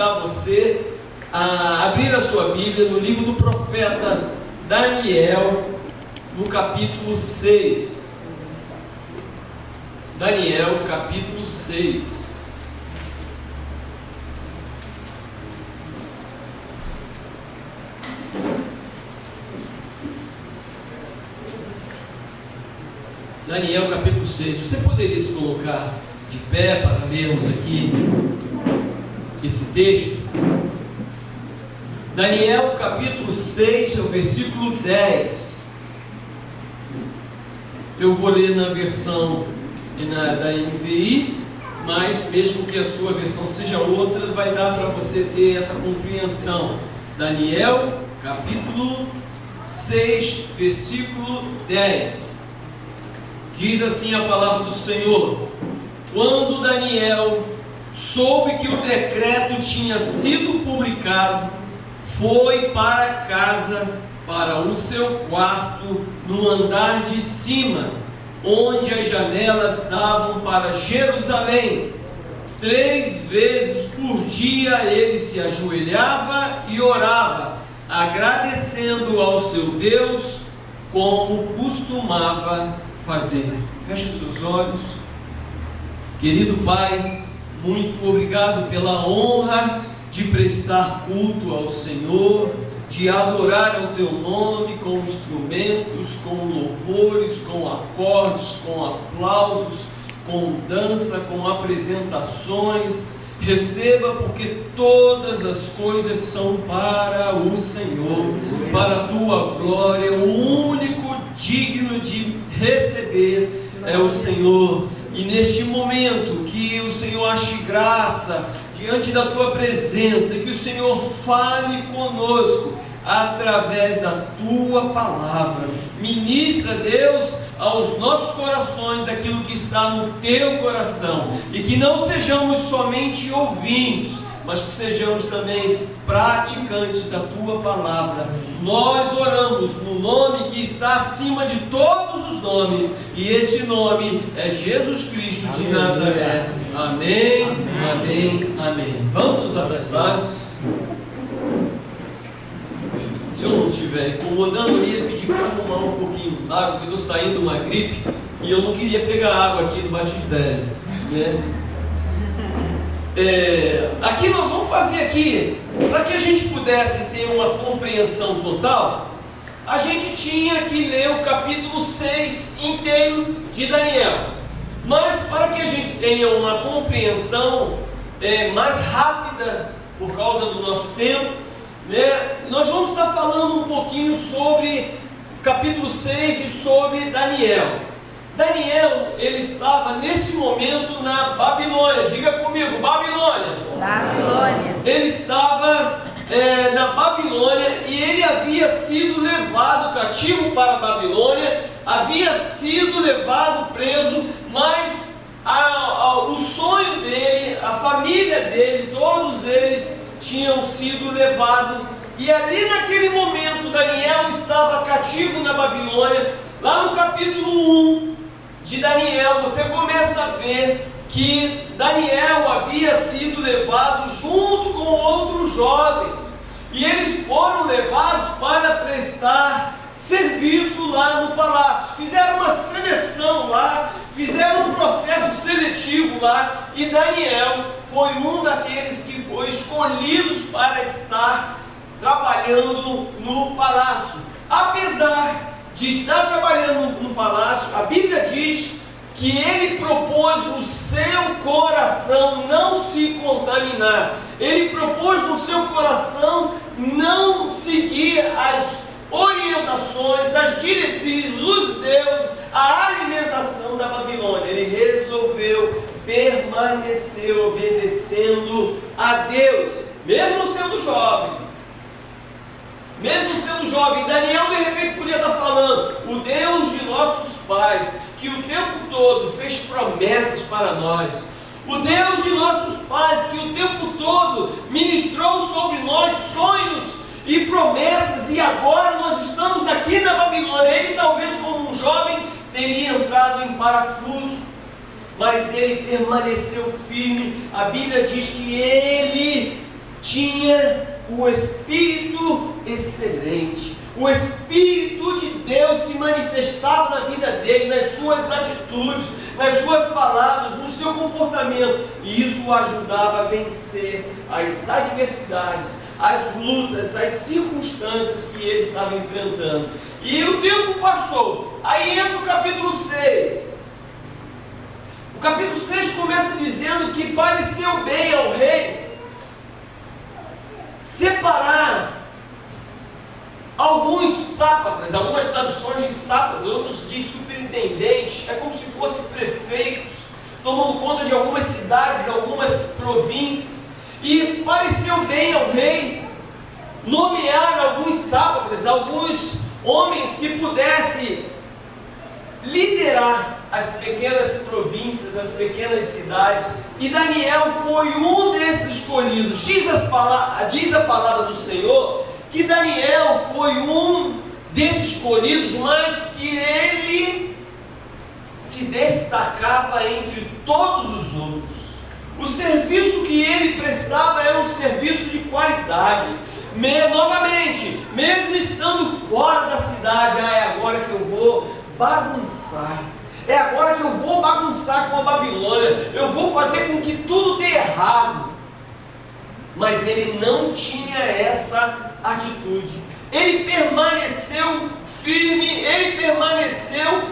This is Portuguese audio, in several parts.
convidar você a abrir a sua Bíblia no livro do profeta Daniel, no capítulo 6. Daniel, capítulo 6. Daniel, capítulo 6. Você poderia se colocar de pé para lermos aqui esse texto? Daniel, capítulo 6, o versículo 10. Eu vou ler na versão da NVI, mas mesmo que a sua versão seja outra, vai dar para você ter essa compreensão. Daniel, capítulo 6, versículo 10. Diz assim a palavra do Senhor: quando Daniel soube que o decreto tinha sido publicado, foi para casa, para o seu quarto, no andar de cima, onde as janelas davam para Jerusalém. 3 vezes por dia ele se ajoelhava e orava, agradecendo ao seu Deus, como costumava fazer. Feche os seus olhos. Querido Pai, muito obrigado pela honra de prestar culto ao Senhor, de adorar ao Teu nome com instrumentos, com louvores, com acordes, com aplausos, com dança, com apresentações. Receba, porque todas as coisas são para o Senhor, para a Tua glória. O único digno de receber é o Senhor. E neste momento que o Senhor ache graça diante da Tua presença, que o Senhor fale conosco através da Tua palavra. Ministra, Deus, aos nossos corações aquilo que está no Teu coração, e que não sejamos somente ouvintes, mas que sejamos também praticantes da Tua palavra. Nós oramos no nome que está acima de todos os nomes, e este nome é Jesus Cristo de Nazaré. Amém, amém, amém. Vamos nos assentar. Se eu não estiver incomodando, eu ia pedir para tomar um pouquinho d'água, porque eu estou saindo de uma gripe e eu não queria pegar água aqui no batistério, né? Aqui nós vamos fazer aqui, para que a gente pudesse ter uma compreensão total, a gente tinha que ler o capítulo 6 inteiro de Daniel. Mas para que a gente tenha uma compreensão mais rápida, por causa do nosso tempo, né, nós vamos estar falando um pouquinho sobre o capítulo 6 e sobre Daniel. Daniel, ele estava nesse momento na Babilônia. Diga comigo, Babilônia. Babilônia. Ele estava na Babilônia, e ele havia sido levado cativo para a Babilônia, havia sido levado preso, mas o sonho dele, a família dele, todos eles tinham sido levados. E ali naquele momento Daniel estava cativo na Babilônia. Lá no capítulo 1 de Daniel, você começa a ver que Daniel havia sido levado junto com outros jovens, e eles foram levados para prestar serviço lá no palácio. Fizeram uma seleção lá, fizeram um processo seletivo lá, e Daniel foi um daqueles que foi escolhidos para estar trabalhando no palácio. Apesar de estar trabalhando no palácio, a Bíblia diz que ele propôs no seu coração não se contaminar. Ele propôs no seu coração não seguir as orientações, as diretrizes, os deuses, a alimentação da Babilônia. Ele resolveu permanecer obedecendo a Deus, mesmo sendo jovem. Daniel de repente podia estar falando: o Deus de nossos pais, que o tempo todo fez promessas para nós, o Deus de nossos pais, que o tempo todo ministrou sobre nós sonhos e promessas, e agora nós estamos aqui na Babilônia. Ele talvez, como um jovem, teria entrado em parafuso, mas ele permaneceu firme. A Bíblia diz que ele tinha o espírito excelente. O Espírito de Deus se manifestava na vida dele, nas suas atitudes, nas suas palavras, no seu comportamento, e isso o ajudava a vencer as adversidades, as lutas, as circunstâncias que ele estava enfrentando. E o tempo passou, aí entra o capítulo 6. O capítulo 6 começa dizendo que pareceu bem ao rei separar alguns sátrapas, algumas traduções de sátrapas, outros de superintendentes, é como se fossem prefeitos, tomando conta de algumas cidades, algumas províncias, e pareceu bem ao rei nomear alguns sátrapas, alguns homens que pudessem liderar as pequenas províncias, as pequenas cidades, e Daniel foi um desses escolhidos. Diz a palavra do Senhor que Daniel foi um desses escolhidos, mas que ele se destacava entre todos os outros. O serviço que ele prestava era um serviço de qualidade. Novamente, mesmo estando fora da cidade, é agora que eu vou bagunçar. É agora que eu vou bagunçar com a Babilônia. Eu vou fazer com que tudo dê errado. Mas ele não tinha essa atitude. Ele permaneceu firme, ele permaneceu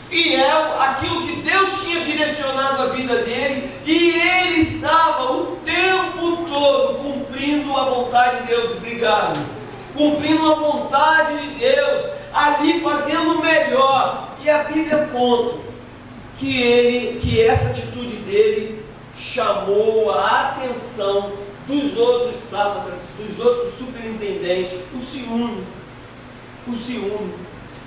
fiel àquilo que Deus tinha direcionado a vida dele, e ele estava o tempo todo cumprindo a vontade de Deus. Obrigado. Cumprindo a vontade de Deus, ali fazendo o melhor. E a Bíblia conta que essa atitude dele chamou a atenção dos outros sátrapas, dos outros superintendentes, o ciúme.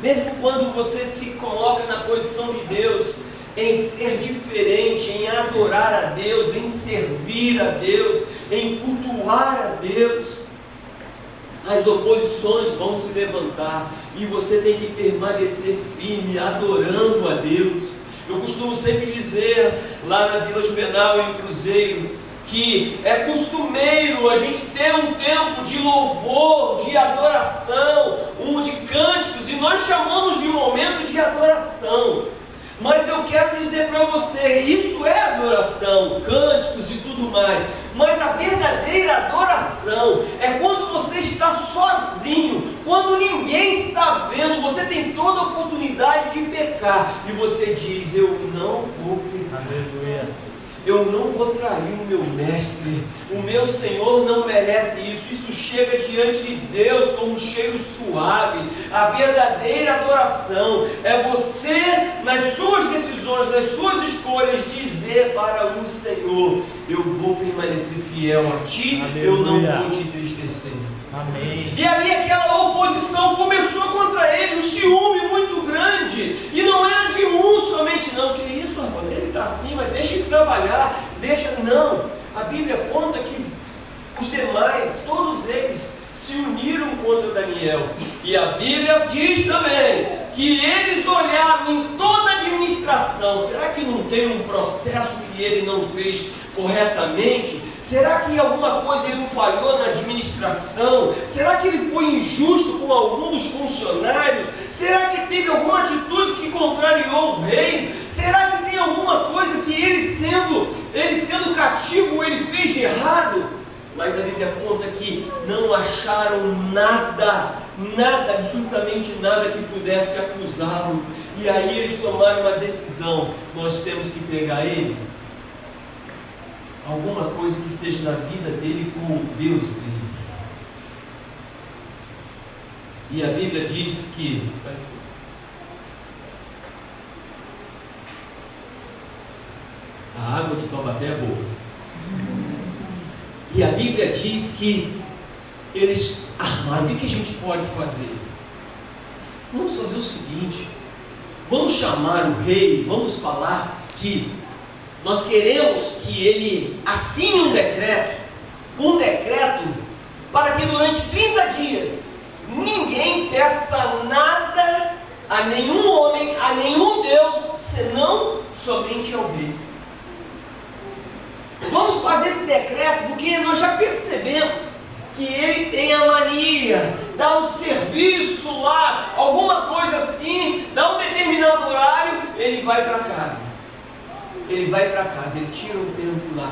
Mesmo quando você se coloca na posição de Deus, em ser diferente, em adorar a Deus, em servir a Deus, em cultuar a Deus, as oposições vão se levantar e você tem que permanecer firme, adorando a Deus. Eu costumo sempre dizer, lá na Vila Juvenal e em Cruzeiro, que é costumeiro a gente ter um tempo de louvor, de adoração, de cânticos, e nós chamamos de momento de adoração. Mas eu quero dizer para você, isso é adoração, cânticos e tudo mais, mas a verdadeira adoração é quando você está sozinho, quando ninguém está vendo, você tem toda a oportunidade de pecar, e você diz: eu não vou pecar. Aleluia. Eu não vou trair o meu mestre, o meu Senhor não merece isso. Isso chega diante de Deus como um cheiro suave. A verdadeira adoração é você, nas suas decisões, nas suas escolhas, dizer para o Senhor: eu vou permanecer fiel a Ti. Aleluia. Eu não vou te entristecer. Amém. E ali aquela oposição começou contra ele, um ciúme muito grande, e não era de um somente, não. Que isso, rapaz? Ele está assim, mas deixa ele trabalhar, não. A Bíblia conta que os demais, todos eles, se uniram contra Daniel, e a Bíblia diz também que eles olharam em toda a administração. Será que não tem um processo que ele não fez corretamente? Será que alguma coisa ele não falhou na administração? Será que ele foi injusto com algum dos funcionários? Será que teve alguma atitude que contrariou o rei? Será que tem alguma coisa que ele sendo cativo, ele fez de errado? Mas a Bíblia conta que não acharam nada, absolutamente nada que pudesse acusá-lo. E aí eles tomaram uma decisão: nós temos que pegar ele. Alguma coisa que seja na vida dele com o Deus dele. E a Bíblia diz que a água de Taubaté é boa. E a Bíblia diz que eles armaram. O que a gente pode fazer? Vamos fazer o seguinte: vamos chamar o rei, vamos falar que nós queremos que ele assine um decreto para que durante 30 dias ninguém peça nada a nenhum homem, a nenhum Deus, senão somente ao rei. Vamos fazer esse decreto porque nós já percebemos percebemos que ele tem a mania, dá um serviço lá, alguma coisa assim, dá um determinado horário, ele vai para casa. Ele vai para casa, ele tira um tempo lá.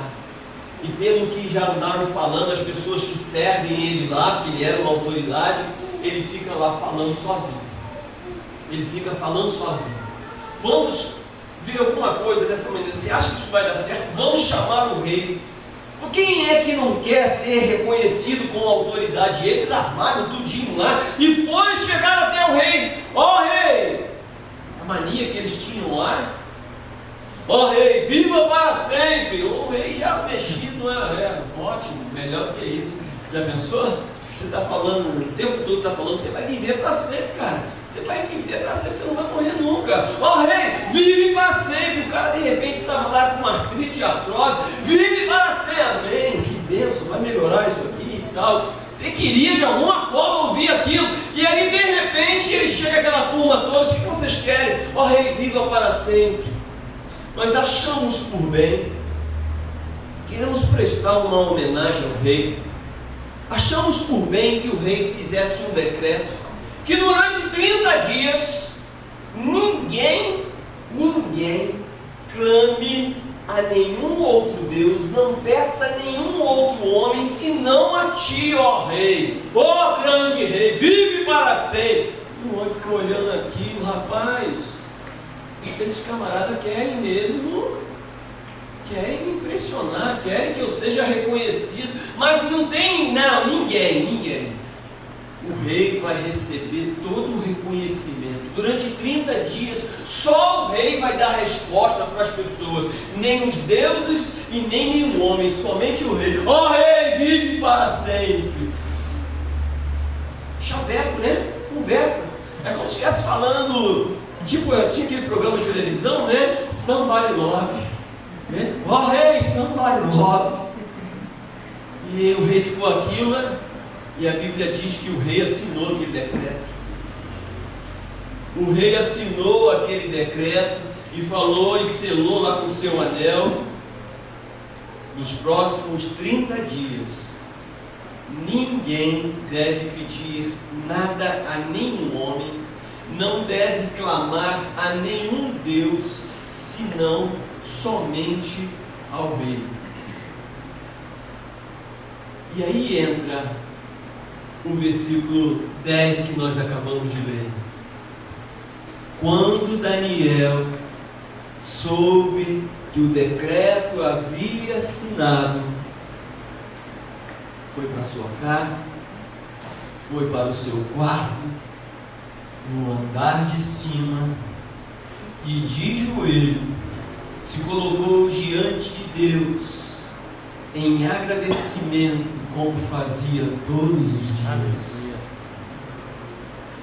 E pelo que já andaram falando, as pessoas que servem ele lá, porque ele era uma autoridade, ele fica lá falando sozinho. Ele fica falando sozinho. Vamos ver alguma coisa dessa maneira. Você acha que isso vai dar certo? Vamos chamar o rei. Quem é que não quer ser reconhecido com autoridade? Eles armaram tudinho lá e foram chegar até o rei. Ó rei! A mania que eles tinham lá. Ó rei, viva para sempre! O rei já mexido, ótimo, melhor do que isso. Já pensou? Você está falando, o tempo todo está falando, você vai viver para sempre, cara. Você vai viver para sempre, você não vai morrer nunca. Ó rei, vive para sempre. O cara de repente estava lá com uma artrite, artrose, vive para sempre. Amém, que bênção, vai melhorar isso aqui e tal. Ele queria de alguma forma ouvir aquilo. E aí de repente ele chega aquela turma toda, o que vocês querem? Ó rei, viva para sempre. Nós achamos por bem, queremos prestar uma homenagem ao rei. Achamos por bem que o rei fizesse um decreto que durante 30 dias ninguém clame a nenhum outro Deus, não peça a nenhum outro homem, senão a ti, ó rei, ó grande rei, vive para sempre. O homem fica olhando aquilo, rapaz, esses camaradas querem mesmo, querem me impressionar, querem que eu seja reconhecido, mas não tem, ninguém. O rei vai receber todo o reconhecimento. Durante 30 dias, só o rei vai dar resposta para as pessoas. Nem os deuses e nem nenhum homem, somente o rei. Ó rei, vive para sempre. Chaveco, né? Conversa. É como se estivesse falando, tipo, tinha aquele programa de televisão, né? Somebody Love. Ó rei, somebody love. E o rei ficou aquilo, né? E a Bíblia diz que o rei assinou aquele decreto. O rei assinou aquele decreto e falou e selou lá com o seu anel. Nos próximos 30 dias, ninguém deve pedir nada a nenhum homem, não deve clamar a nenhum Deus, senão somente ao rei. E aí entra o versículo 10 que nós acabamos de ler. Quando Daniel soube que o decreto havia assinado, foi para sua casa, foi para o seu quarto, no andar de cima, e de joelho se colocou diante de Deus em agradecimento, como fazia todos os dias.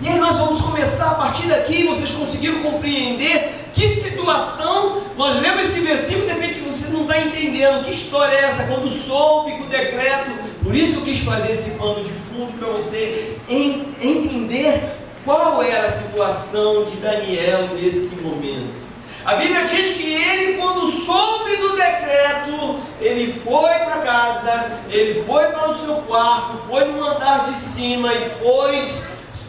E aí nós vamos começar a partir daqui. Vocês conseguiram compreender que situação? Nós lemos esse versículo e de repente você não está entendendo que história é essa, quando soube que o decreto. Por isso que eu quis fazer esse pano de fundo, para você entender qual era a situação de Daniel nesse momento. A Bíblia diz que ele, quando soube do decreto, ele foi para casa, ele foi para o seu quarto, foi no andar de cima e foi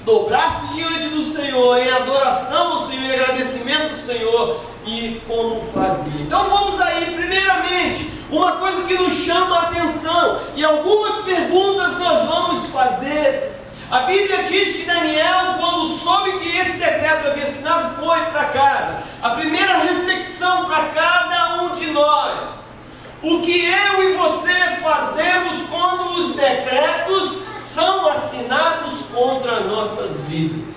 dobrar-se diante do Senhor, em adoração ao Senhor, em agradecimento ao Senhor, e como fazia. Então vamos aí, primeiramente, uma coisa que nos chama a atenção, e algumas perguntas nós vamos fazer. A Bíblia diz que Daniel, quando soube que esse decreto havia assinado, foi para casa. A primeira reflexão para cada um de nós: o que eu e você fazemos quando os decretos são assinados contra nossas vidas?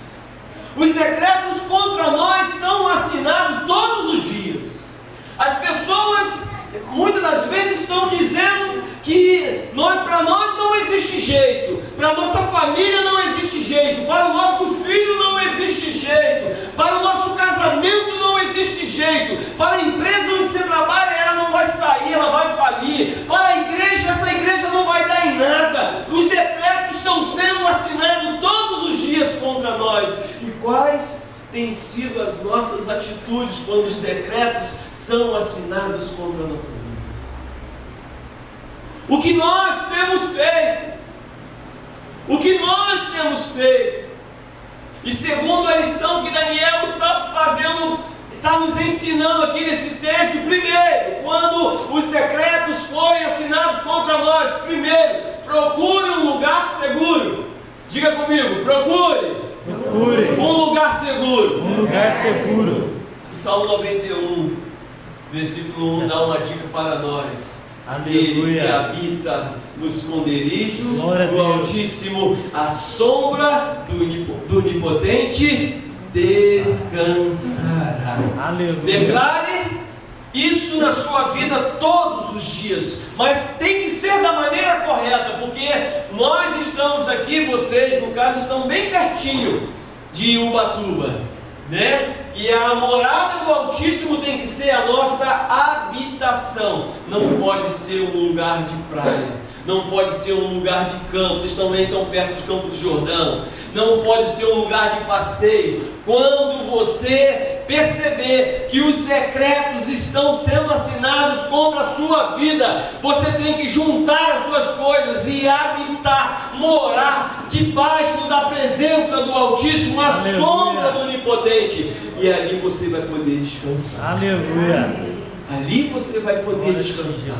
Os decretos contra nós são assinados todos os dias. As pessoas muitas das vezes estão dizendo que para nós não existe jeito, para a nossa família não existe jeito, para o nosso filho não existe jeito, para o nosso casamento não existe jeito, para a empresa onde você trabalha ela não vai sair, ela vai falir, para a igreja, essa igreja não vai dar em nada. Os decretos estão sendo assinados todos os dias contra nós. E quais têm sido as nossas atitudes quando os decretos são assinados contra nossas vidas? O que nós temos feito? O que nós temos feito? E segundo a lição que Daniel está fazendo, está nos ensinando aqui nesse texto, primeiro, quando os decretos forem assinados contra nós, primeiro, procure um lugar seguro. Diga comigo, procure um lugar seguro. Um lugar seguro. O Salmo 91, versículo 1 dá uma dica para nós. Ele que habita no esconderijo do Altíssimo, a sombra do Onipotente descansará. Aleluia. Declare isso na sua vida todos os dias, mas tem que ser da maneira correta, porque nós estamos aqui, vocês no caso estão bem pertinho de Ubatuba, né? E a morada do Altíssimo tem que ser a nossa habitação. Não pode ser um lugar de praia, não pode ser um lugar de campo. Vocês também estão perto de Campo do Jordão. Não pode ser um lugar de passeio. Quando você perceber que os decretos estão sendo assinados contra a sua vida, você tem que juntar as suas coisas e habitar, morar debaixo da presença do Altíssimo, à sombra do Onipotente, e ali você vai poder descansar. Aleluia. Ali você vai poder descansar.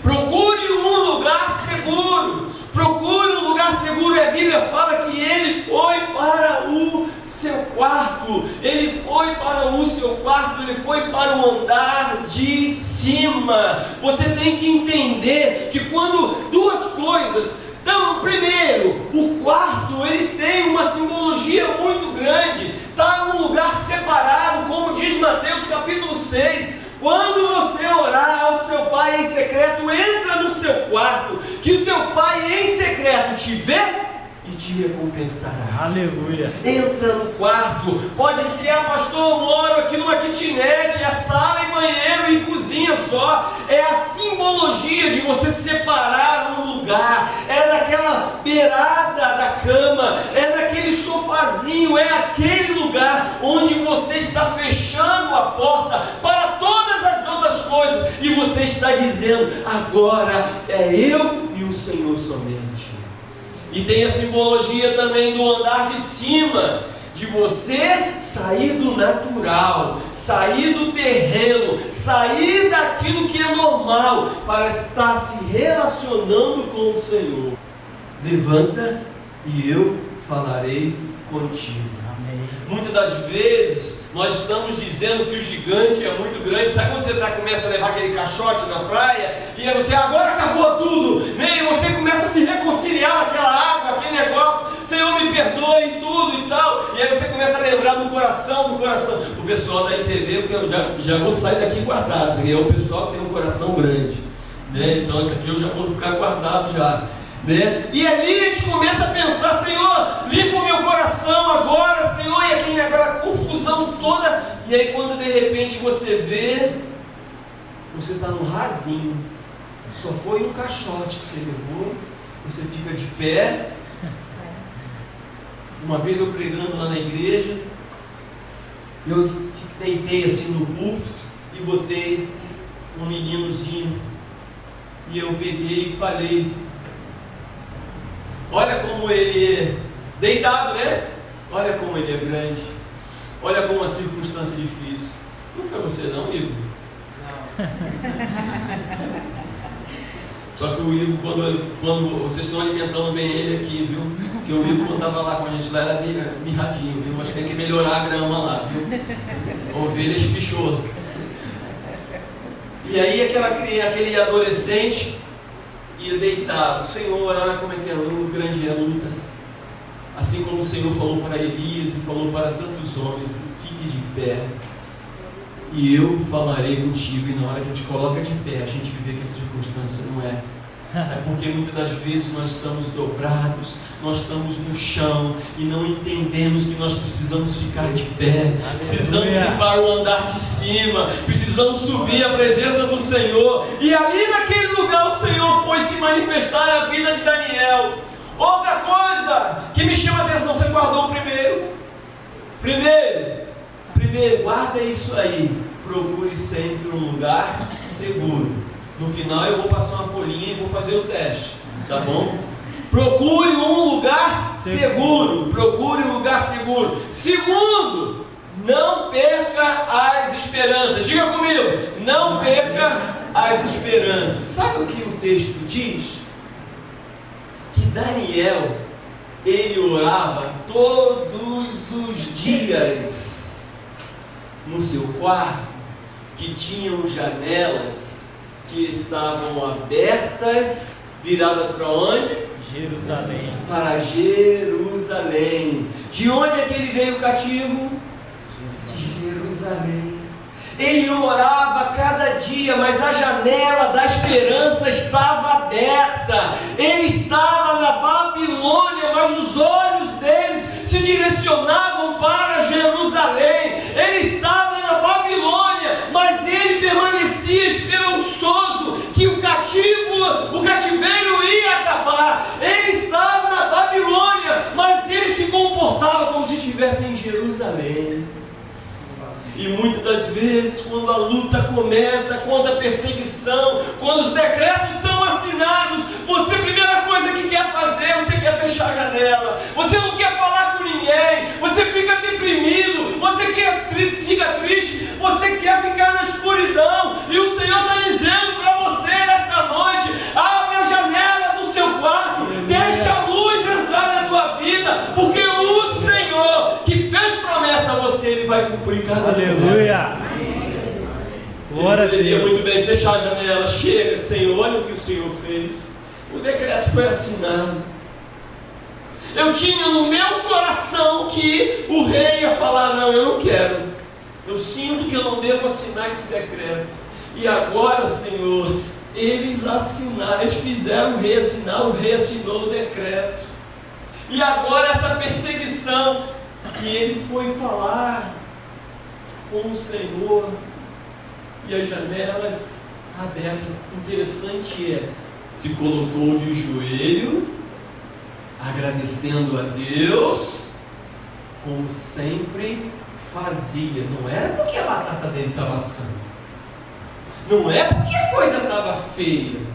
Procure um lugar seguro. Procure um lugar seguro. E a Bíblia fala que ele foi para o seu quarto. Ele foi para o seu quarto. Ele foi para o andar de cima. Você tem que entender que quando duas coisas. Então, primeiro, o quarto ele tem uma simbologia muito grande. Está em um lugar separado, como diz Mateus capítulo 6. Quando você orar ao seu pai em secreto, entra no seu quarto, que o teu pai em secreto te vê e te recompensará. Aleluia. Entra no quarto. Pode ser, pastor, eu moro aqui numa kitnet, é sala e banheiro e cozinha só. É a simbologia de você separar um lugar. É naquela beirada da cama, é naquele sofazinho, é aquele lugar onde você está fechando a porta para todas as outras coisas e você está dizendo: agora é eu e o Senhor somente. E tem a simbologia também do andar de cima, de você sair do natural, sair do terreno, sair daquilo que é normal, para estar se relacionando com o Senhor. Levanta e eu falarei contigo. Amém. Muitas das vezes nós estamos dizendo que o gigante é muito grande. Sabe quando você começa a levar aquele caixote na praia e aí você, agora acabou tudo, né? E você começa a se reconciliar naquela água, aquele negócio, Senhor me perdoe e tudo e tal, e aí você começa a lembrar do coração, o pessoal da IPV, porque eu já vou sair daqui guardado. Isso aqui é o pessoal que tem um coração grande, né? Então isso aqui eu já vou ficar guardado já, né? E ali a gente começa a pensar: Senhor, limpa o meu coração agora, Senhor, e aquela confusão toda. E aí quando de repente você vê, você está no rasinho, só foi um caixote que você levou, você fica de pé. Uma vez eu pregando lá na igreja, eu deitei assim no púlpito e botei um meninozinho, e eu peguei e falei: olha como ele é deitado, né? Olha como ele é grande. Olha como a circunstância é difícil. Não foi você não, Igor? Não. Só que o Igor, quando vocês estão alimentando bem ele aqui, viu? Porque o Igor, quando estava lá com a gente lá, era mirradinho, viu? Mas tem que melhorar a grama lá, viu? A ovelha espichou. E aí aquele adolescente ia deitado: Senhor, olha como é que é grande é a luta. Assim como o Senhor falou para Elias e falou para tantos homens: fique de pé e eu falarei contigo. E na hora que a gente coloca de pé, a gente vê que a circunstância não é. É porque muitas das vezes nós estamos dobrados, nós estamos no chão e não entendemos que nós precisamos ficar de pé, precisamos ir para o andar de cima, precisamos subir à presença do Senhor. E ali naquele lugar o Senhor foi se manifestar na vida de Daniel. Outra coisa que me chama a atenção: você guardou o primeiro, guarda isso aí. Procure sempre um lugar seguro. No final eu vou passar uma folhinha e vou fazer o teste, tá bom? Procure um lugar seguro. Procure um lugar seguro. Segundo, não perca as esperanças. Diga comigo, não perca as esperanças. Sabe o que o texto diz? Que Daniel, ele orava todos os dias no seu quarto, que tinham janelas que estavam abertas, viradas para onde? Jerusalém. Para Jerusalém. De onde é que ele veio cativo? Jerusalém. Ele orava cada dia, mas a janela da esperança estava aberta. Ele estava na Babilônia, mas os olhos deles se direcionavam para Jerusalém. Ele estava na Babilônia, mas ele permanecia esperançoso que o cativeiro ia acabar. Ele estava na Babilônia, mas ele se comportava como se estivesse em Jerusalém. E muitas das vezes, quando a luta começa, quando a perseguição, quando os decretos são assinados, você, a primeira coisa que quer fazer, você quer fechar a janela, você não quer falar com ninguém, você fica deprimido, você fica triste, você quer ficar na escuridão. E o Senhor está dizendo para você nesta noite: abre a janela do seu quarto, deixa a luz entrar na tua vida, porque o Senhor que fez promessa a você, Ele vai cumprir cada promessa. Aleluia! Glória a Poderia Deus. muito bem fechar a janela. Chega, Senhor, olha o que o Senhor fez. O decreto foi assinado. Eu tinha no meu coração que o rei ia falar: não, eu não quero. Eu sinto que eu não devo assinar esse decreto. E agora, Senhor, eles assinaram, eles fizeram o rei assinar, o rei assinou o decreto. E agora essa perseguição, e ele foi falar com o Senhor, e as janelas abertas. Interessante é, se colocou de joelho, agradecendo a Deus, como sempre fazia. Não era porque a batata dele estava assando, não é porque a coisa estava feia.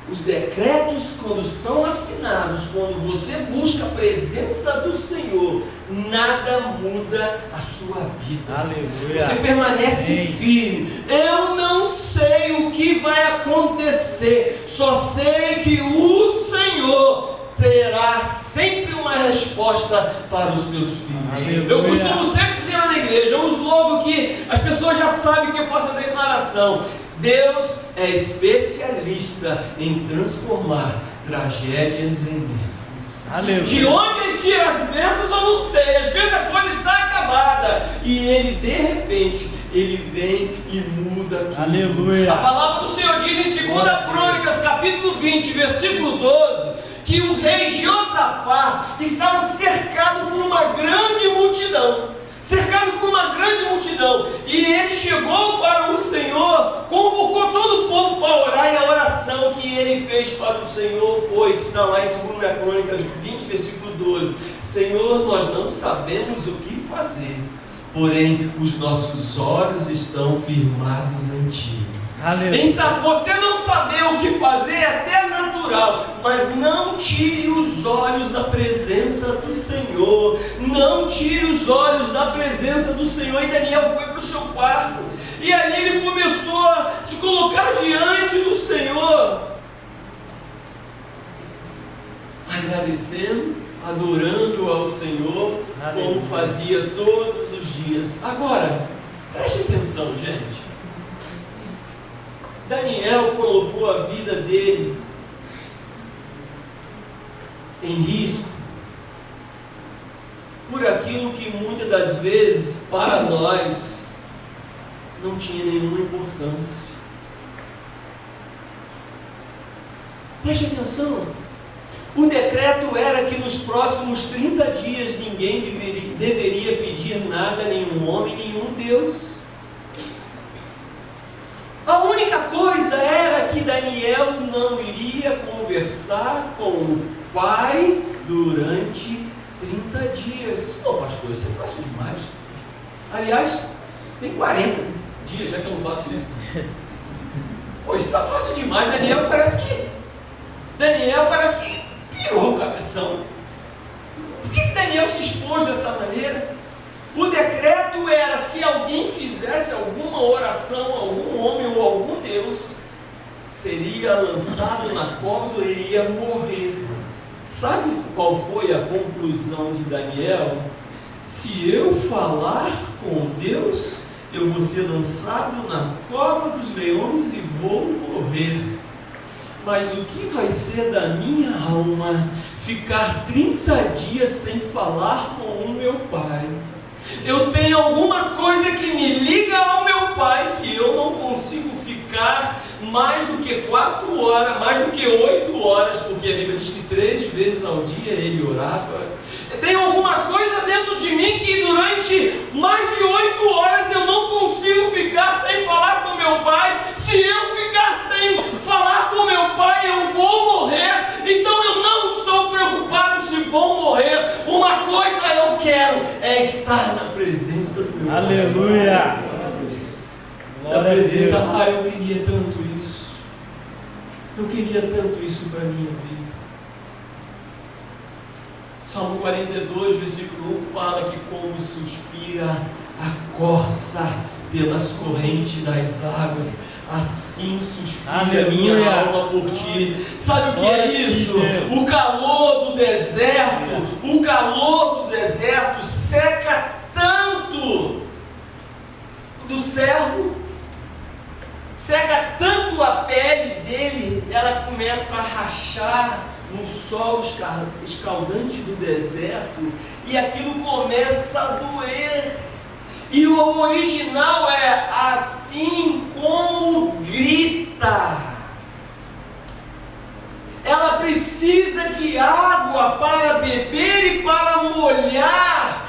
Os decretos, quando são assinados, quando você busca a presença do Senhor, nada muda a sua vida. Aleluia. Você permanece firme. Eu não sei o que vai acontecer, só sei que o Senhor terá sempre uma resposta para os teus filhos. Aleluia. Eu costumo sempre dizer lá na igreja, um slogan que as pessoas já sabem que eu faço a declaração: Deus é especialista em transformar tragédias em bênçãos. Aleluia. De onde ele tira as bênçãos eu não sei. Às vezes a coisa está acabada e ele, de repente, ele vem e muda tudo. Aleluia. A palavra do Senhor diz em 2 Crônicas, capítulo 20, versículo 12, que o rei Josafá estava cercado por uma grande multidão. Cercado por uma grande multidão, e ele chegou para o Senhor, convocou todo o povo para orar, e a oração que ele fez para o Senhor foi, que está lá em 2 Crônicas 20, versículo 12: Senhor, nós não sabemos o que fazer, porém os nossos olhos estão firmados em Ti. Aleluia. Você não saber o que fazer é até natural, mas não tire os olhos da presença do Senhor. Não tire os olhos da presença do Senhor. E Daniel foi para o seu quarto, e ali ele começou a se colocar diante do Senhor, agradecendo, adorando ao Senhor, como fazia todos os dias. Agora, preste atenção, gente. Daniel colocou a vida dele em risco por aquilo que muitas das vezes para nós não tinha nenhuma importância. Preste atenção. O decreto era que nos próximos 30 dias ninguém deveria pedir nada a nenhum homem, nenhum Deus. A única coisa era que Daniel não iria conversar com o pai durante 30 dias. Pô, pastor, isso é fácil demais. Aliás, tem 40 dias já que eu não faço isso. Pô, isso está fácil demais. Daniel parece que pirou o cabeção. Por que Daniel se expôs dessa maneira? O decreto era: se alguém fizesse alguma oração a algum homem ou a algum Deus, seria lançado na cova, ele ia morrer. Sabe qual foi a conclusão de Daniel? Se eu falar com Deus, eu vou ser lançado na cova dos leões e vou morrer. Mas o que vai ser da minha alma ficar 30 dias sem falar com o meu pai? Eu tenho alguma coisa que me liga ao meu pai, que eu não consigo ficar mais do que 4 horas, mais do que 8 horas, porque a Bíblia diz que 3 vezes ao dia ele orava. Tem alguma coisa dentro de mim que durante mais de 8 horas eu não consigo ficar sem falar com meu pai. Se eu ficar sem falar com meu pai, eu vou morrer. Então eu não estou preocupado se vou morrer. Uma coisa eu quero é estar na presença do meu pai. Aleluia! Na presença, eu queria tanto isso. Eu queria tanto isso para a minha vida. Salmo 42, versículo 1 fala que como suspira a corça pelas correntes das águas, assim suspira a minha alma por ti. Sabe o que é isso? O calor do deserto seca tanto do servo, seca tanto a pele dele, ela começa a rachar no sol escaldante do deserto, e aquilo começa a doer. E o original é assim como grita. Ela precisa de água para beber e para molhar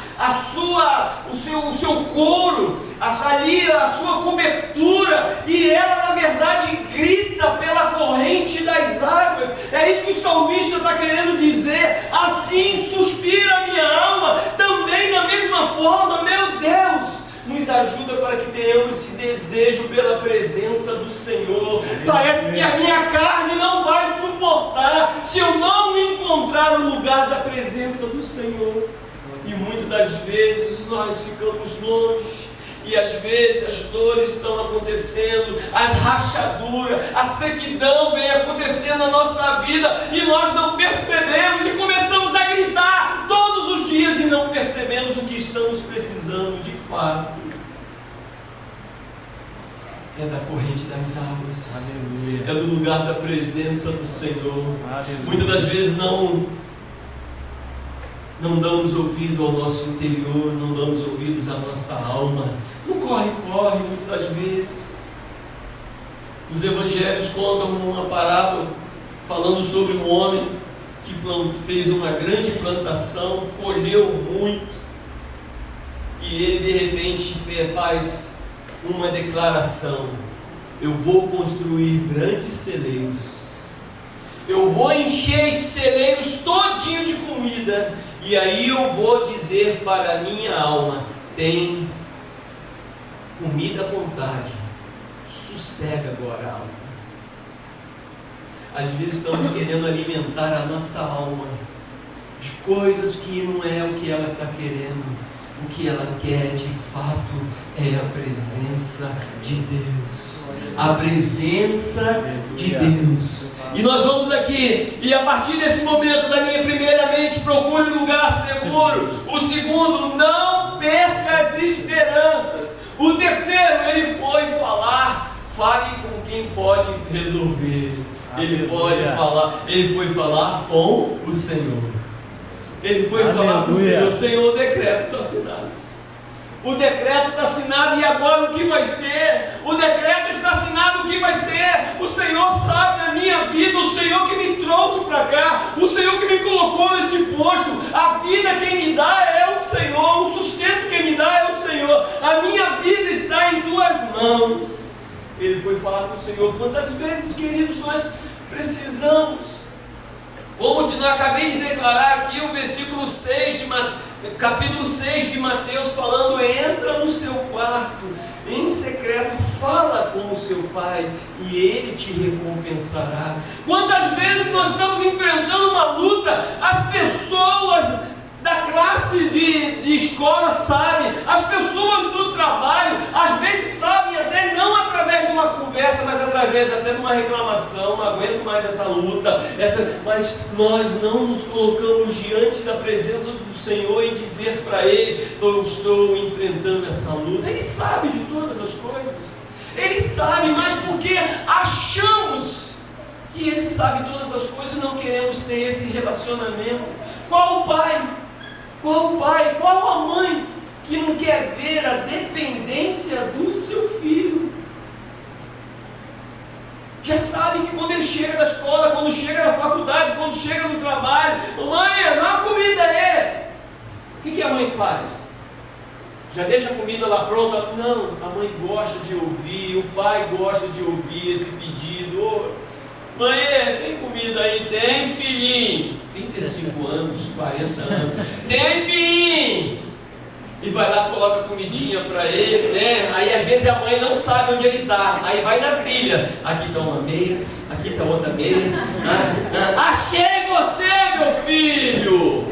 o seu couro, a sua cobertura, e ela na verdade grita pela corrente das águas. É isso que o salmista está querendo dizer: assim suspira a minha alma. Também da mesma forma, meu Deus, nos ajuda para que tenhamos esse desejo pela presença do Senhor. Parece que a minha carne não vai suportar se eu não encontrar o lugar da presença do Senhor. E muitas das vezes nós ficamos longe, e às vezes as dores estão acontecendo, as rachaduras, a sequidão vem acontecendo na nossa vida, e nós não percebemos, e começamos a gritar todos os dias e não percebemos o que estamos precisando de fato. É da corrente das águas. Aleluia. É do lugar da presença do Senhor. Aleluia. Muitas das vezes não damos ouvido ao nosso interior, não damos ouvidos à nossa alma. No corre-corre, muitas das vezes. Os evangelhos contam uma parábola falando sobre um homem que fez uma grande plantação, colheu muito, e ele de repente faz uma declaração: eu vou construir grandes celeiros, eu vou encher esses celeiros todinho de comida, e aí eu vou dizer para a minha alma: tem comida à vontade, sossega agora, alma. Às vezes estamos querendo alimentar a nossa alma de coisas que não é o que ela está querendo. O que ela quer de fato é a presença de Deus. A presença de Deus. E nós vamos aqui, e a partir desse momento, Daniel, primeiramente, procure um lugar seguro. O segundo, não perca as esperanças. O terceiro, ele foi falar, fale com quem pode resolver. Ele foi falar com o Senhor. Ele foi falar com o Senhor: Senhor, o decreto está assinado. O decreto está assinado, e agora o que vai ser? O decreto está assinado, o que vai ser? O Senhor sabe da minha vida, o Senhor que me trouxe para cá, o Senhor que me colocou nesse posto. A vida quem me dá é o Senhor, o sustento quem me dá é o Senhor. A minha vida está em tuas mãos. Ele foi falar com o Senhor. Quantas vezes, queridos, nós precisamos, como eu acabei de declarar aqui, o versículo 6 capítulo 6 de Mateus, falando: entra no seu quarto, em secreto, fala com o seu pai e ele te recompensará. Quantas vezes nós estamos enfrentando uma luta, as pessoas da classe de escola sabem, as pessoas do trabalho às vezes sabem, até não através de uma conversa, mas através até de uma reclamação: não aguento mais essa luta, mas nós não nos colocamos diante da presença do Senhor e dizer para Ele: eu estou enfrentando essa luta. Ele sabe de todas as coisas, Ele sabe, mas porque achamos que Ele sabe todas as coisas, não queremos ter esse relacionamento. Qual o pai, qual a mãe que não quer ver a dependência do seu filho? Já sabe que quando ele chega da escola, quando chega da faculdade, quando chega no trabalho: mãe, a comida é... O que a mãe faz? Já deixa a comida lá pronta? Não, a mãe gosta de ouvir, o pai gosta de ouvir esse pedido: mãe, tem comida aí? Tem, filhinho. 35 anos, 40 anos. Tem, filhinho. E vai lá, coloca comidinha para ele, né? Aí às vezes a mãe não sabe onde ele está. Aí vai na trilha: aqui está uma meia, aqui está outra meia. Achei você, meu filho!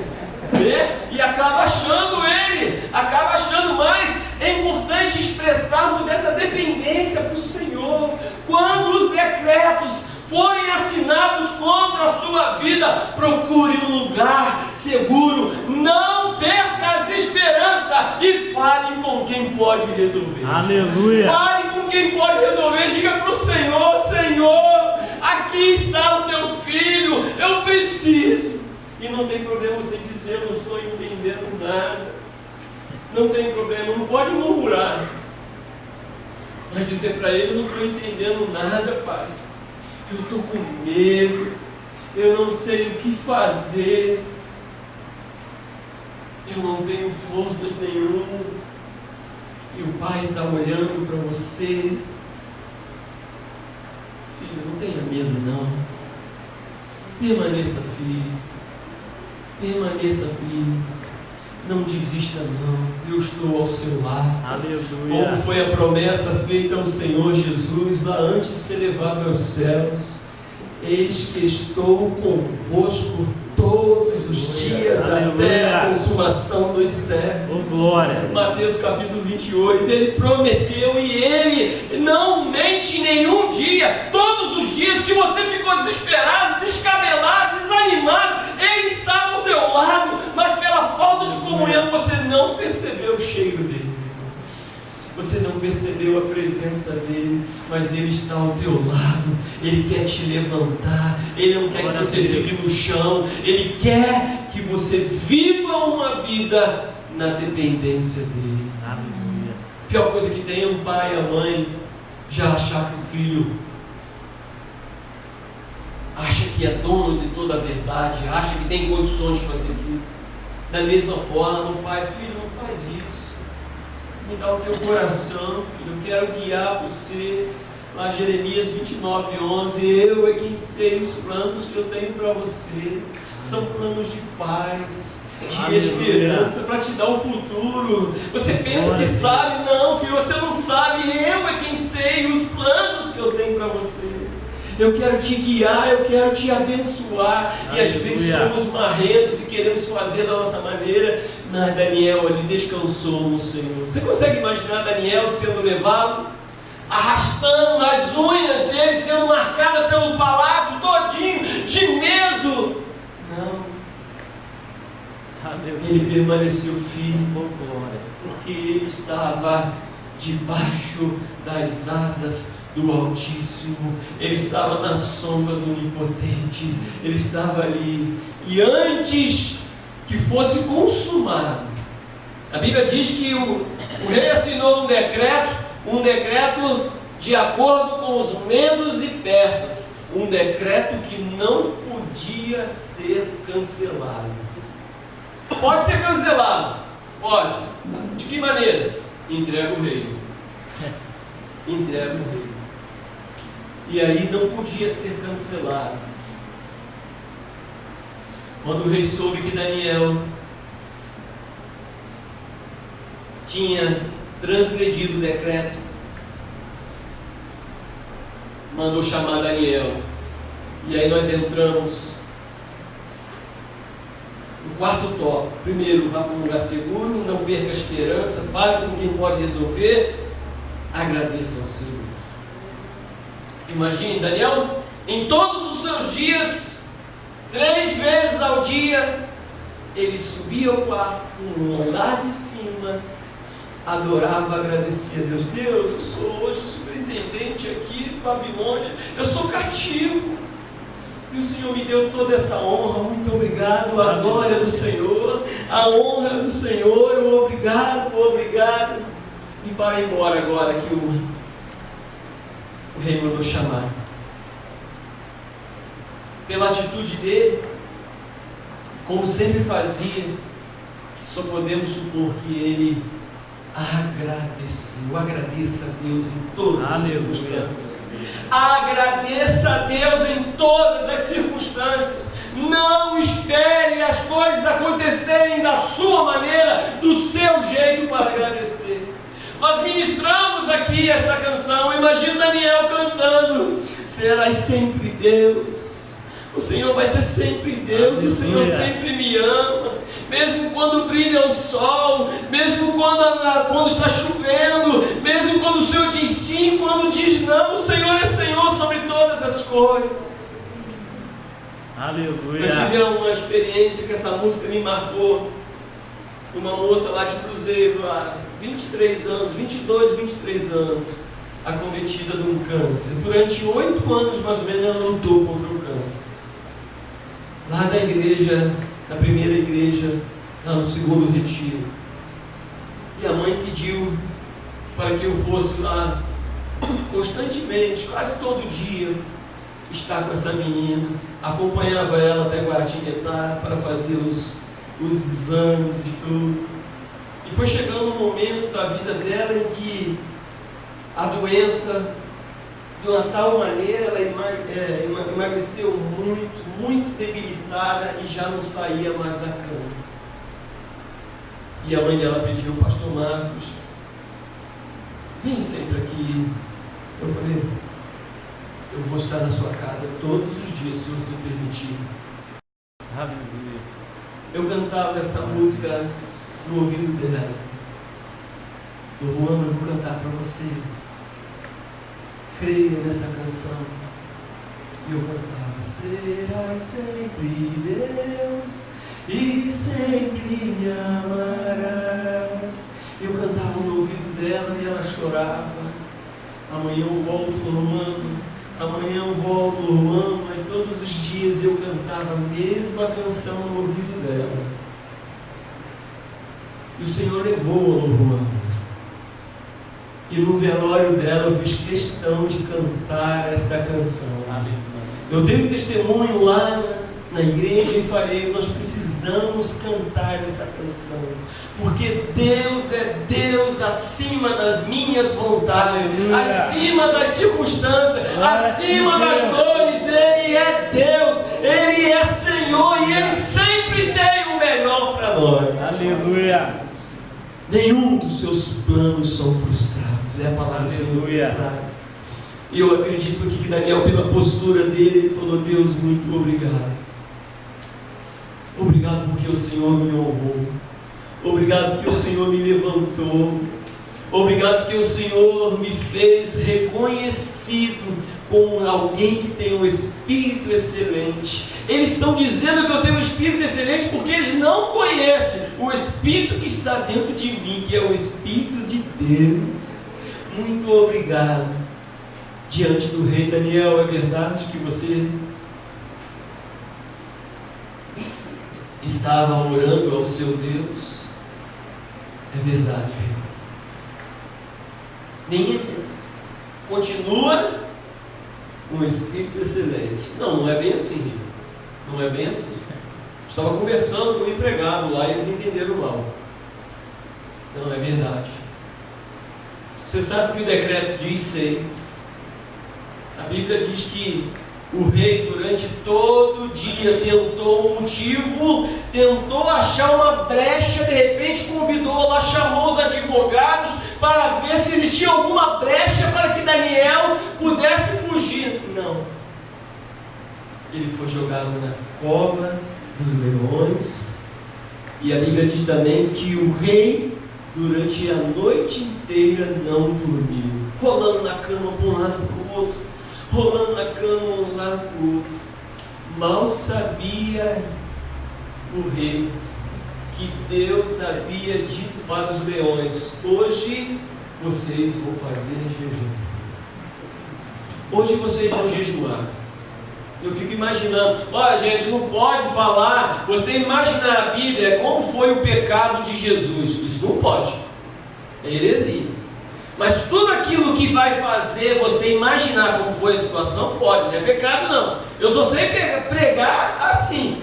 Né? E acaba achando ele, acaba achando mais. É importante expressarmos essa dependência para o Senhor. Quando os decretos forem assinados contra a sua vida, procure um lugar seguro, não perca as esperanças e fale com quem pode resolver. Aleluia! Fale com quem pode resolver, diga para o Senhor: Senhor, aqui está o teu filho, eu preciso. E não tem problema você dizer: eu não estou entendendo nada. Não tem problema, não pode murmurar, mas dizer para ele: eu não estou entendendo nada, pai. Eu estou com medo, eu não sei o que fazer, eu não tenho forças nenhuma. E o pai está olhando para você: filho, não tenha medo não, permaneça firme, não desista não, eu estou ao seu lado. Aleluia. Como foi a promessa feita ao Senhor Jesus lá antes de ser levado aos céus: eis que estou convosco todos os dias, até a consumação dos séculos. Oh, glória. Mateus capítulo 28, ele prometeu e ele não mente nenhum dia. Todos os dias que você ficou desesperado, descabelado, desanimado, ele estava ao teu lado, mas pela falta de comunhão você não percebeu o cheiro dele. Você não percebeu a presença dele, mas ele está ao teu lado. Ele quer te levantar, ele não quer que você fique no chão, ele quer que você viva uma vida na dependência dele. Aleluia. A pior coisa que tem é um pai e a mãe já achar que o filho acha que é dono de toda a verdade, acha que tem condições de fazer aquilo. Da mesma forma, o pai: filho, não faz isso. Me dá o teu coração, filho, eu quero guiar você. Lá Jeremias 29:11, eu é quem sei os planos que eu tenho para você. São planos de paz, de esperança, para te dar um futuro. Você pensa que sabe? Não, filho, você não sabe. Eu é quem sei os planos que eu tenho para você. Eu quero te guiar, eu quero te abençoar. E às vezes somos marrentos e queremos fazer da nossa maneira. Mas Daniel, ele descansou no Senhor. Você consegue imaginar Daniel sendo levado, arrastando as unhas dele, sendo marcada pelo palácio todinho, de medo? Não. Ele permaneceu firme, porque ele estava debaixo das asas do Altíssimo. Ele estava na sombra do Onipotente. Ele estava ali. E antes que fosse consumado, a Bíblia diz que o rei assinou um decreto de acordo com os medos e persas, um decreto que não podia ser cancelado. Pode ser cancelado? Pode. De que maneira? Entrega o reino. Entrega o reino. E aí não podia ser cancelado. Quando o rei soube que Daniel tinha transgredido o decreto, mandou chamar Daniel. E aí nós entramos no quarto tópico. Primeiro, vá para um lugar seguro, não perca a esperança, fale com quem pode resolver, agradeça ao Senhor. Imagine, Daniel, em todos os seus dias, 3 vezes ao dia, ele subia ao quarto, no andar de cima, adorava, agradecia a Deus. Deus, eu sou hoje superintendente aqui de Babilônia, eu sou cativo, e o Senhor me deu toda essa honra, muito obrigado, a glória do Senhor, a honra do Senhor, obrigado, obrigado. E para ir embora agora que o rei mandou chamar. Pela atitude dele, como sempre fazia, só podemos supor que ele agradeceu. Agradeça a Deus em todas as circunstâncias. Agradeça a Deus em todas as circunstâncias. Não espere as coisas acontecerem da sua maneira, do seu jeito para agradecer. Nós ministramos aqui esta canção. Imagina Daniel cantando: serás sempre Deus, o Senhor vai ser sempre Deus, o Senhor sempre me ama, mesmo quando brilha o sol, mesmo quando está chovendo, mesmo quando o Senhor diz sim, quando diz não, o Senhor é Senhor sobre todas as coisas. Aleluia. Eu tive uma experiência que essa música me marcou. Uma moça lá de Cruzeiro, há 23 anos, 22, 23 anos, acometida de um câncer. Durante 8 anos, mais ou menos, ela lutou contra o câncer. Lá da igreja, da primeira igreja, lá no segundo retiro. E a mãe pediu para que eu fosse lá constantemente, quase todo dia, estar com essa menina. Acompanhava ela até Guaratinguetá para fazer os exames e tudo. E foi chegando um momento da vida dela em que a doença, de uma tal maneira, ela emagreceu muito, muito debilitada e já não saía mais da cama. E a mãe dela pediu: pastor Marcos, vem sempre aqui. Eu falei: eu vou estar na sua casa todos os dias, se você permitir. Aleluia. Eu cantava essa música no ouvido dela. Juan, eu vou cantar para você. Creia nessa canção. E eu cantava: serás sempre Deus e sempre me amarás. Eu cantava no ouvido dela e ela chorava. Amanhã eu volto, Luana. Amanhã eu volto, Luana. E todos os dias eu cantava a mesma canção no ouvido dela. E o Senhor levou a Luana. E no velório dela eu fiz questão de cantar esta canção. Eu dei um testemunho lá na igreja e falei: nós precisamos cantar essa canção, porque Deus é Deus acima das minhas vontades, acima das circunstâncias, acima das dores. Ele é Deus, Ele é Senhor e Ele sempre tem o melhor para nós. Aleluia. Nenhum dos seus planos são frustrados. É a palavra do Senhor. E eu acredito aqui que Daniel, pela postura dele, ele falou: Deus, muito obrigado. Obrigado porque o Senhor me honrou. Obrigado porque o Senhor me levantou. Obrigado porque o Senhor me fez reconhecido como alguém que tem um espírito excelente. Eles estão dizendo que eu tenho um espírito excelente porque eles não conhecem o espírito que está dentro de mim, que é o Espírito de Deus. Muito obrigado. Diante do rei Daniel, é verdade que você estava orando ao seu Deus? É verdade. Nem continua com um espírito excelente. Não é bem assim. Não é bem assim. Estava conversando com um empregado lá e eles entenderam mal. Não é verdade. Você sabe que o decreto diz: sei. A Bíblia diz que O rei, durante todo o dia, tentou um motivo, tentou achar uma brecha, de repente convidou lá, chamou os advogados para ver se existia alguma brecha para que Daniel pudesse fugir. Não. Ele foi jogado na cova dos leões, e a Bíblia diz também que o rei, durante a noite inteira, não dormiu, rolando na cama para um lado para o outro, rolando na cama um lado para o outro. Mal sabia o rei que Deus havia dito para os leões: hoje vocês vão fazer jejum, hoje vocês vão jejuar. Eu fico imaginando, olha gente, não pode falar, você imaginar a Bíblia como foi o pecado de Jesus, isso não pode, é heresia. Mas tudo aquilo que vai fazer você imaginar como foi a situação, pode, não é pecado não. Eu só sei pregar assim,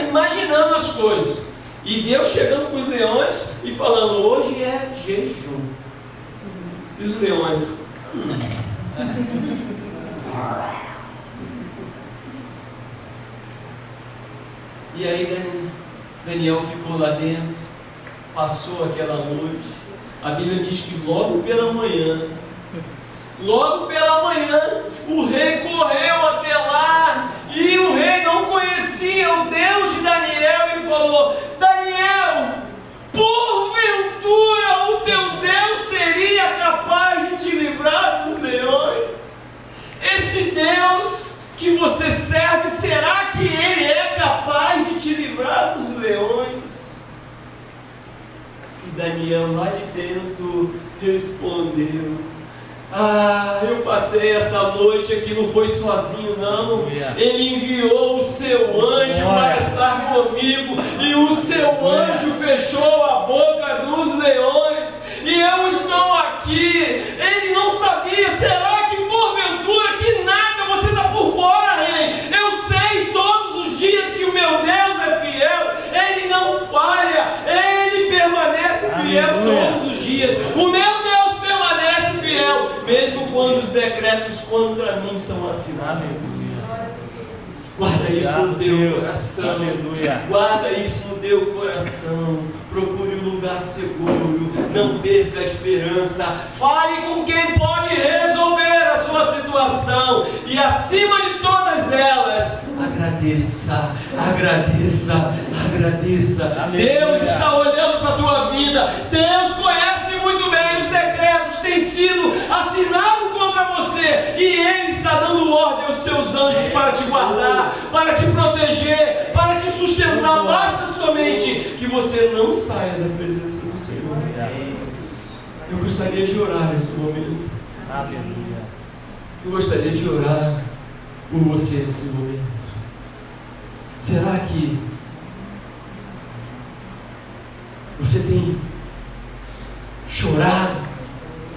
imaginando as coisas. E Deus chegando com os leões e falando: hoje é jejum. E os leões... E aí Daniel ficou lá dentro, passou aquela noite. A Bíblia diz que logo pela manhã, o rei correu até lá, e o rei não conhecia o Deus de Daniel, e falou: Daniel, porventura o teu Deus seria capaz de te livrar dos leões? Esse Deus que você serve, será que ele é capaz de te livrar dos leões? E Daniel lá de dentro respondeu: eu passei essa noite aqui, não foi sozinho não. Ele enviou o seu anjo para estar comigo, e o seu anjo fechou a boca dos leões, e eu estou aqui. Ele não sabia. Será que porventura que nada você está por fora, rei? Eu sei todos os dias que o meu Deus é fiel, ele não falha, ele permanece fiel todos os dias. O meu Deus permanece fiel, mesmo quando os decretos contra mim são assinados. Guarda isso no teu coração. Guarda isso no teu coração. Procure um lugar seguro. Não perca a esperança. Fale com quem pode resolver a sua situação. E acima de todas elas, agradeça, agradeça, agradeça. Deus está olhando para a tua vida. Deus conhece muito bem os decretos que têm sido assinados contra você, e Ele está dando ordem aos seus anjos para te guardar, para te proteger, para te sustentar. Basta somente que você não saia da presença do Senhor. Eu gostaria de orar nesse momento. Eu gostaria de orar por você nesse momento. Será que você tem chorado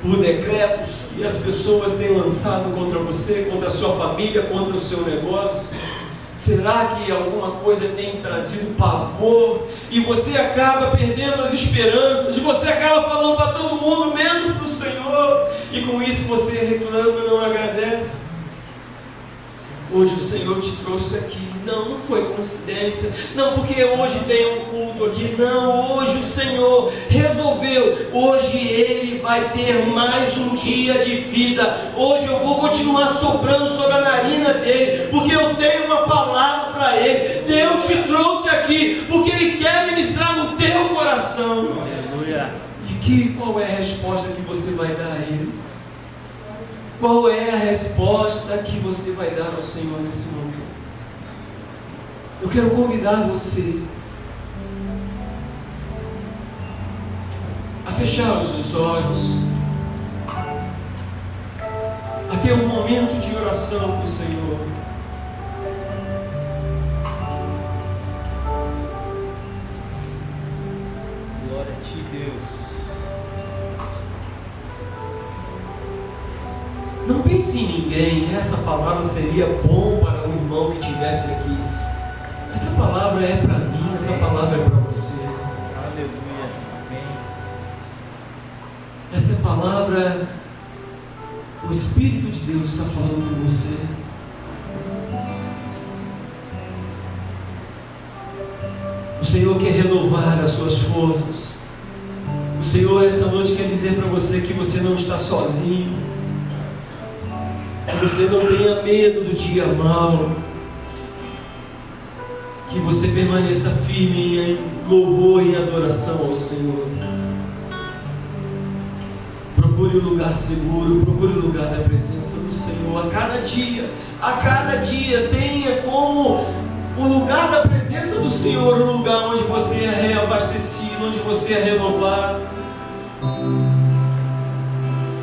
por decretos que as pessoas têm lançado contra você, contra a sua família, contra o seu negócio? Será que alguma coisa tem trazido pavor e você acaba perdendo as esperanças, e você acaba falando para todo mundo menos para o Senhor, e com isso você reclama e não agradece? Hoje o Senhor te trouxe aqui. Não foi coincidência. Não porque hoje tem um culto aqui. Não, hoje o Senhor resolveu. Hoje Ele vai ter mais um dia de vida. Hoje eu vou continuar soprando sobre a narina dele, porque eu tenho uma palavra para ele. Deus te trouxe aqui porque Ele quer ministrar no teu coração. Aleluia. E qual é a resposta que você vai dar a Ele? Qual é a resposta que você vai dar ao Senhor nesse momento? Eu quero convidar você a fechar os seus olhos, a ter um momento de oração com o Senhor. Glória a Ti, Deus. Não pense em ninguém. Essa palavra seria bom para um irmão que estivesse aqui. Essa palavra é para mim, essa palavra é para você. Aleluia. Amém. Essa palavra, o Espírito de Deus está falando com você. Senhor quer renovar as suas forças. O Senhor esta noite quer dizer para você que você não está sozinho, que você não tenha medo do dia mau, que você permaneça firme em louvor e adoração ao Senhor. Procure um lugar seguro, procure o lugar da presença do Senhor. A cada dia tenha como o lugar da presença do Senhor, um lugar onde você é reabastecido, onde você é renovado.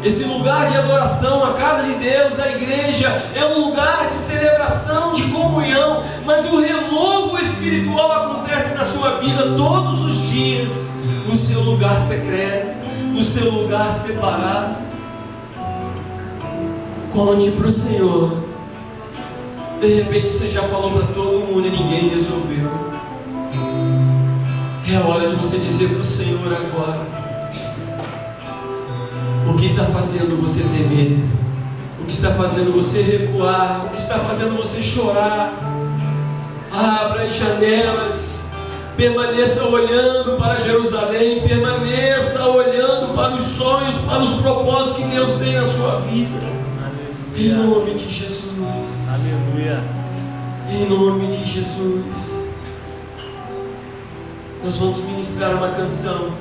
Esse lugar de adoração, a casa de Deus, a igreja, é um lugar de celebração, de comunhão, mas o renovo espiritual acontece na sua vida todos os dias, no seu lugar secreto, no seu lugar separado. Conte para o Senhor. De repente você já falou para todo mundo e ninguém resolveu. É a hora de você dizer para o Senhor agora o que está fazendo você temer, o que está fazendo você recuar, o que está fazendo você chorar. Abra as janelas, permaneça olhando para Jerusalém, permaneça olhando para os sonhos, para os propósitos que Deus tem na sua vida. Aleluia. Em nome de Jesus. Aleluia. Em nome de Jesus. Nós vamos ministrar uma canção.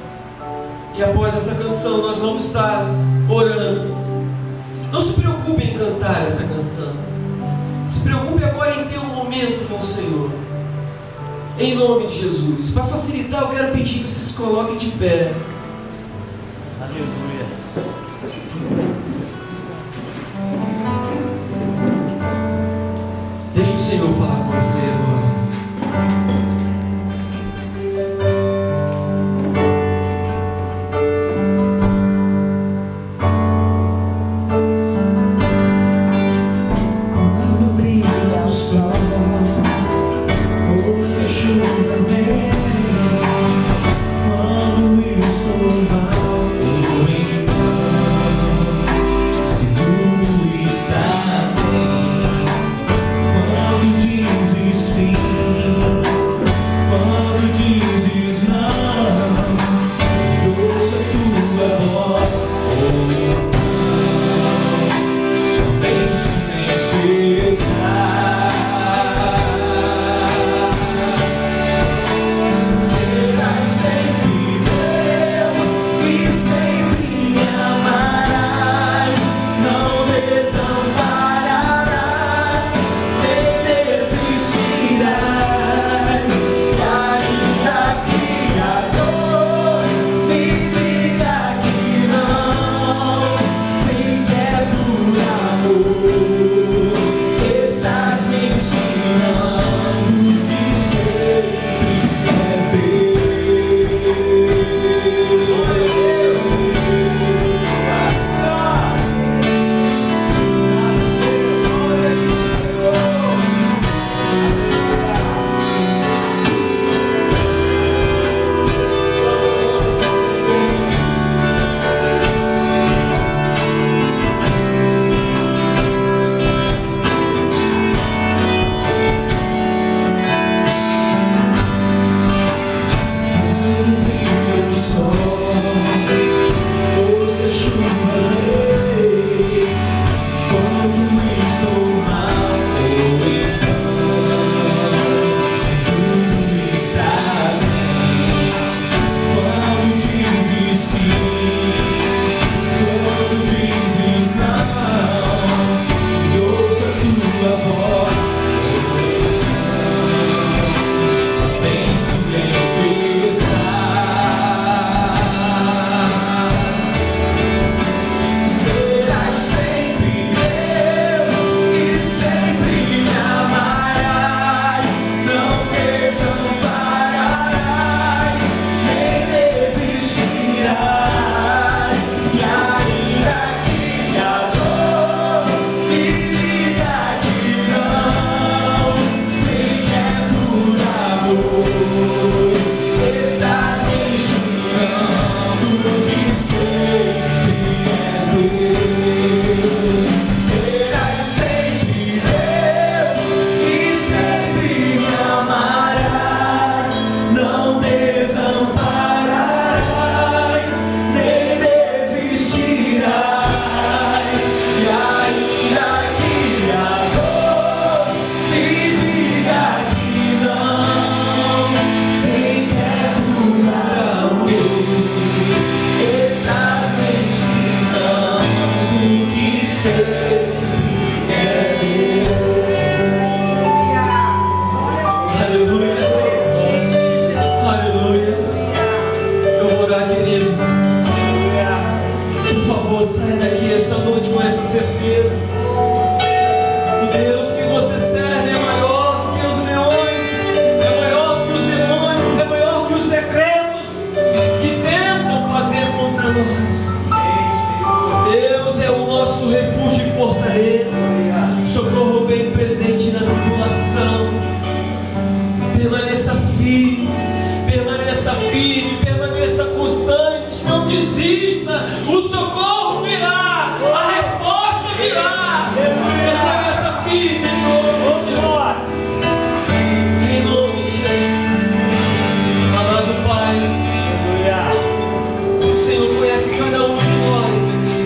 E após essa canção nós vamos estar orando. Não se preocupe em cantar essa canção. Se preocupe agora em ter um momento com o Senhor. Em nome de Jesus. Para facilitar, eu quero pedir que vocês coloquem de pé. Aleluia. Deixa o Senhor falar com você agora. Sim. fortaleza, socorro bem presente na tribulação. Permaneça firme, permaneça constante, não desista, o socorro virá, a resposta virá. Permaneça firme em nome de Jesus. Em nome de Jesus. Amado Pai, o Senhor conhece cada um de nós aqui.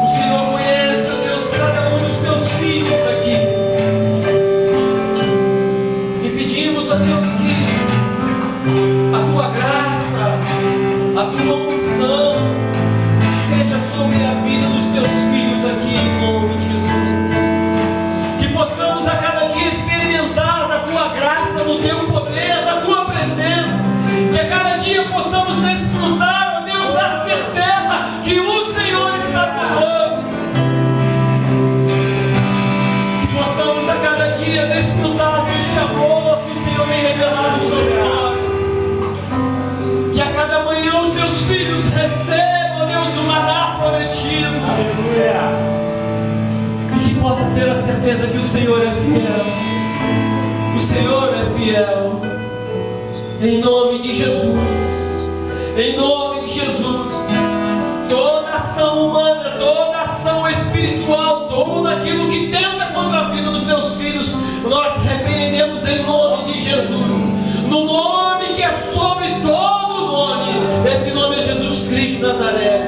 O Senhor conhece, ó Deus, cada um dos teus filhos aqui. E pedimos, ó Deus, que a tua graça, a tua unção seja sobre a vida dos teus filhos aqui, em nome de Jesus. Que possamos a cada dia experimentar da tua graça, do teu poder, da tua presença. Que a cada dia possamos desfrutar, ó Deus, da certeza que o Senhor está conosco. Que possamos a cada dia desfrutar deste amor que o Senhor tem revelado sobre nós. Que a cada manhã os teus filhos recebam, ó Deus, o maná prometido. Aleluia. E que possa ter a certeza que o Senhor é fiel. O Senhor é fiel. Em nome de Jesus. Em nome de Jesus. Toda ação humana, toda ação espiritual, tudo aquilo que tenta contra a vida dos teus filhos, nós repreendemos em nome de Jesus. No nome que é sobre todo nome. Esse nome é Jesus Cristo de Nazaré.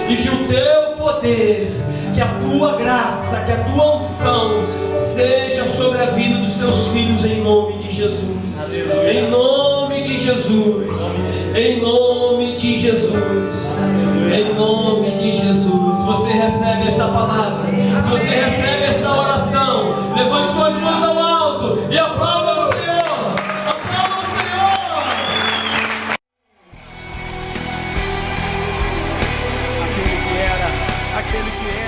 E que o teu poder, que a tua graça, que a tua unção seja sobre a vida dos teus filhos em nome de Jesus. Aleluia. Em nome de Jesus. Em nome de Jesus. Em nome de Jesus. Se você recebe esta palavra, se você recebe esta oração, levante suas mãos ao alto e aplauda o Senhor. Aplauda o Senhor. Aquele que